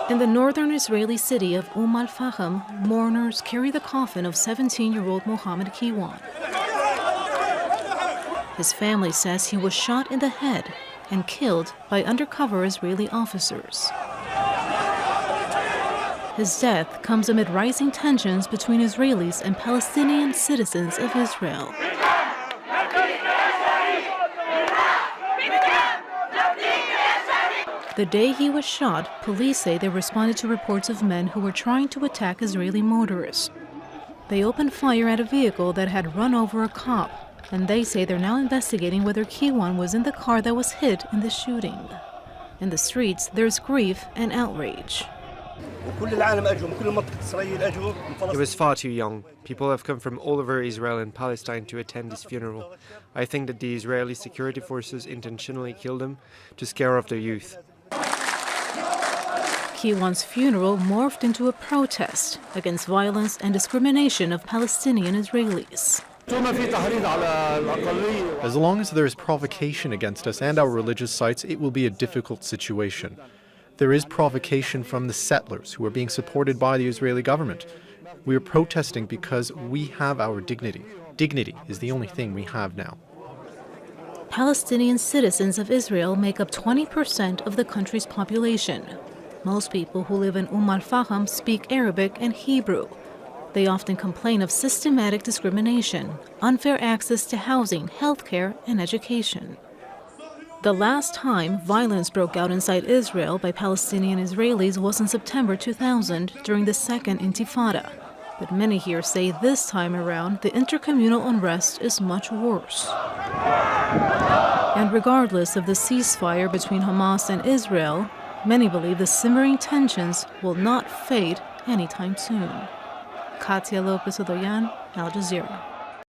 In the northern Israeli city of al-Fahim, mourners carry the coffin of 17-year-old Mohammed Kiwan. His family says he was shot in the head and killed by undercover Israeli officers. His death comes amid rising tensions between Israelis and Palestinian citizens of Israel. The day he was shot, police say they responded to reports of men who were trying to attack Israeli motorists. They opened fire at a vehicle that had run over a cop, and they say they're now investigating whether Kiwan was in the car that was hit in the shooting. In the streets, there's grief and outrage. He was far too young. People have come from all over Israel and Palestine to attend his funeral. I think that the Israeli security forces intentionally killed him to scare off the youth. Kiwan's funeral morphed into a protest against violence and discrimination of Palestinian Israelis. As long as there is provocation against us and our religious sites, it will be a difficult situation. There is provocation from the settlers who are being supported by the Israeli government. We are protesting because we have our dignity. Dignity is the only thing we have now. Palestinian citizens of Israel make up 20% of the country's population. Most people who live in al-Fahim speak Arabic and Hebrew. They often complain of systematic discrimination, unfair access to housing, healthcare, and education. The last time violence broke out inside Israel by Palestinian Israelis was in September 2000 during the Second Intifada. But many here say this time around the intercommunal unrest is much worse. And regardless of the ceasefire between Hamas and Israel, many believe the simmering tensions will not fade anytime soon. Katia Lopez-Odoyan, Al Jazeera.